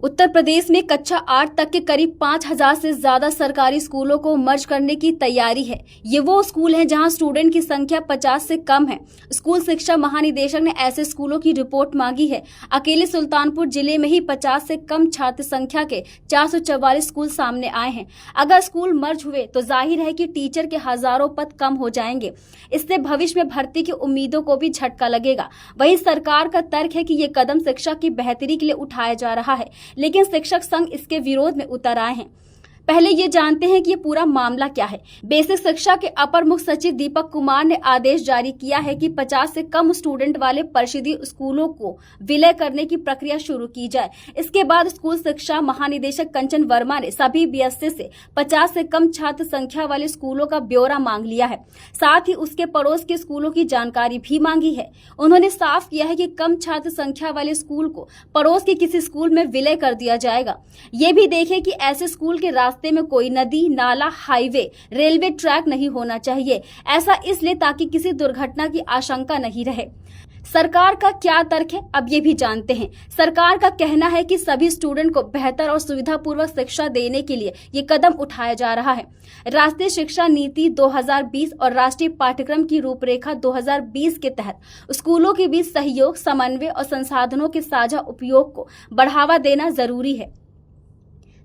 उत्तर प्रदेश में कक्षा 8 तक के करीब 5000 से ज्यादा सरकारी स्कूलों को मर्ज करने की तैयारी है। ये वो स्कूल हैं जहां स्टूडेंट की संख्या 50 से कम है। स्कूल शिक्षा महानिदेशक ने ऐसे स्कूलों की रिपोर्ट मांगी है। अकेले सुल्तानपुर जिले में ही 50 से कम छात्र संख्या के 444 स्कूल सामने आए हैं। अगर स्कूल मर्ज हुए तो जाहिर है कि टीचर के हजारों पद कम हो जाएंगे। इससे भविष्य में भर्ती की उम्मीदों को भी झटका लगेगा। वहीं सरकार का तर्क है कि ये कदम शिक्षा की बेहतरी के लिए उठाया जा रहा है, लेकिन शिक्षक संघ इसके विरोध में उतर आए हैं। पहले ये जानते हैं कि ये पूरा मामला क्या है। बेसिक शिक्षा के अपर मुख्य सचिव दीपक कुमार ने आदेश जारी किया है कि 50 से कम स्टूडेंट वाले परिषदीय स्कूलों को विलय करने की प्रक्रिया शुरू की जाए। इसके बाद स्कूल शिक्षा महानिदेशक कंचन वर्मा ने सभी बीएससी से 50 से कम छात्र संख्या वाले स्कूलों का ब्यौरा मांग लिया है। साथ ही उसके पड़ोस के स्कूलों की जानकारी भी मांगी है। उन्होंने साफ किया है कि कम छात्र संख्या वाले स्कूल को पड़ोस के किसी स्कूल में विलय कर दिया जाएगा। ये भी देखें कि ऐसे स्कूल के रास्ते में कोई नदी, नाला, हाईवे, रेलवे ट्रैक नहीं होना चाहिए। ऐसा इसलिए ताकि किसी दुर्घटना की आशंका नहीं रहे। सरकार का क्या तर्क है, अब ये भी जानते हैं। सरकार का कहना है कि सभी स्टूडेंट को बेहतर और सुविधापूर्वक शिक्षा देने के लिए ये कदम उठाया जा रहा है। राष्ट्रीय शिक्षा नीति 2020 और राष्ट्रीय पाठ्यक्रम की रूपरेखा 2020 के तहत स्कूलों के बीच सहयोग, समन्वय और संसाधनों के साझा उपयोग को बढ़ावा देना जरूरी है,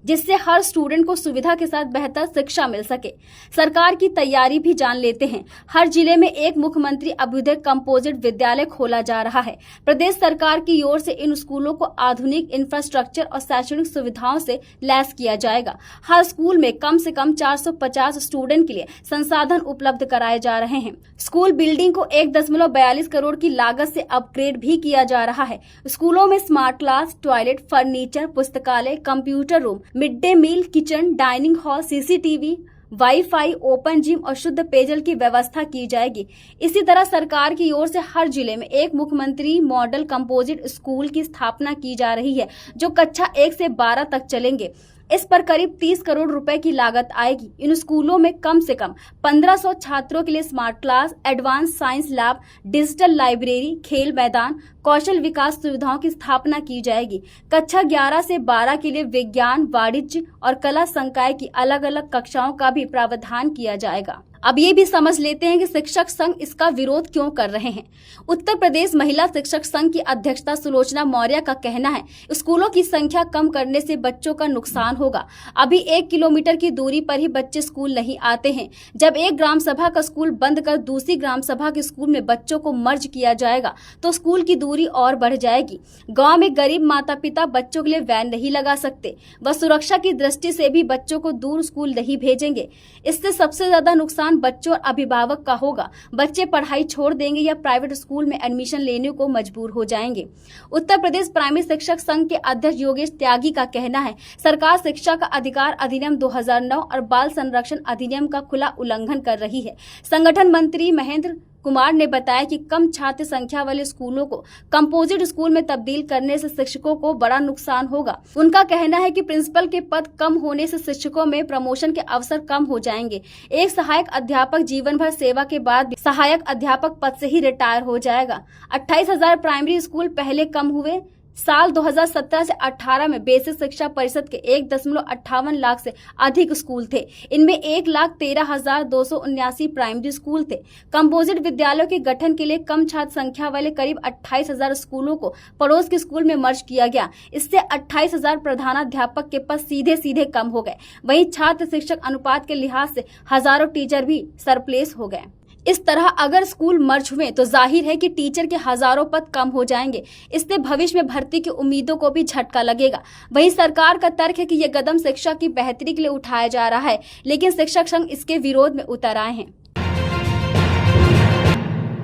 जिससे हर स्टूडेंट को सुविधा के साथ बेहतर शिक्षा मिल सके। सरकार की तैयारी भी जान लेते हैं। हर जिले में एक मुख्यमंत्री अभ्युदय कंपोजिट विद्यालय खोला जा रहा है। प्रदेश सरकार की ओर से इन स्कूलों को आधुनिक इंफ्रास्ट्रक्चर और शैक्षणिक सुविधाओं से लैस किया जाएगा। हर स्कूल में कम से कम 450 स्टूडेंट के लिए संसाधन उपलब्ध कराए जा रहे हैं। स्कूल बिल्डिंग को 1.42 करोड़ की लागत से अपग्रेड भी किया जा रहा है। स्कूलों में स्मार्ट क्लास, टॉयलेट, फर्नीचर, पुस्तकालय, computer room, mid day meal, kitchen, dining hall, CCTV, wifi, open gym और शुद्ध पेयजल की व्यवस्था की जाएगी। इसी तरह सरकार की ओर से हर जिले में एक मुख्यमंत्री मॉडल कंपोजिट स्कूल की स्थापना की जा रही है, जो कक्षा 1 से 12 तक चलेंगे। इस पर करीब 30 करोड़ रुपए की लागत आएगी। इन स्कूलों में कम से कम 1500 छात्रों के लिए smart class, advance science lab, digital library, खेल मैदान, कौशल विकास सुविधाओं की स्थापना की जाएगी। कक्षा 11 से 12 के लिए विज्ञान, वाणिज्य और कला संकाय की अलग अलग कक्षाओं का भी प्रावधान किया जाएगा। अब ये भी समझ लेते हैं कि शिक्षक संघ इसका विरोध क्यों कर रहे हैं। उत्तर प्रदेश महिला शिक्षक संघ की अध्यक्षता सुलोचना मौर्य का कहना है, स्कूलों की संख्या कम करने से बच्चों का नुकसान होगा। अभी 1 किलोमीटर की दूरी पर ही बच्चे स्कूल नहीं आते हैं। जब एक ग्राम सभा का स्कूल बंद कर दूसरी ग्राम सभा के स्कूल में बच्चों को मर्ज किया जाएगा तो स्कूल की दूरी और बढ़ जाएगी। गाँव में गरीब माता पिता बच्चों के लिए वैन नहीं लगा सकते। वह सुरक्षा की दृष्टि से भी बच्चों को दूर स्कूल नहीं भेजेंगे। इससे सबसे ज्यादा नुकसान बच्चों और अभिभावक का होगा। बच्चे पढ़ाई छोड़ देंगे या प्राइवेट स्कूल में एडमिशन लेने को मजबूर हो जाएंगे। उत्तर प्रदेश प्राइमरी शिक्षक संघ के अध्यक्ष योगेश त्यागी का कहना है, सरकार शिक्षा का अधिकार अधिनियम 2009 और बाल संरक्षण अधिनियम का खुला उल्लंघन कर रही है। संगठन मंत्री महेंद्र कुमार ने बताया कि कम छात्र संख्या वाले स्कूलों को कंपोजिट स्कूल में तब्दील करने से शिक्षकों को बड़ा नुकसान होगा। उनका कहना है कि प्रिंसिपल के पद कम होने से शिक्षकों में प्रमोशन के अवसर कम हो जाएंगे। एक सहायक अध्यापक जीवन भर सेवा के बाद भी सहायक अध्यापक पद से ही रिटायर हो जाएगा। 28,000 प्राइमरी स्कूल पहले कम हुए। साल 2017 से 18 में बेसिक शिक्षा परिषद के 1.58 लाख से अधिक स्कूल थे। इनमें 1,13,279 प्राइमरी स्कूल थे। कंपोजिट विद्यालयों के गठन के लिए कम छात्र संख्या वाले करीब 28,000 स्कूलों को पड़ोस के स्कूल में मर्ज किया गया। इससे 28,000 प्रधानाध्यापक के पद सीधे कम हो गए। वहीं छात्र शिक्षक अनुपात के लिहाज से हजारों टीचर भी सरप्लेस हो गए। इस तरह अगर स्कूल मर्ज हुए तो जाहिर है कि टीचर के हजारों पद कम हो जाएंगे। इससे भविष्य में भर्ती की उम्मीदों को भी झटका लगेगा। वहीं सरकार का तर्क है कि यह कदम शिक्षा की बेहतरी के लिए उठाया जा रहा है, लेकिन शिक्षक संघ इसके विरोध में उतर आए हैं।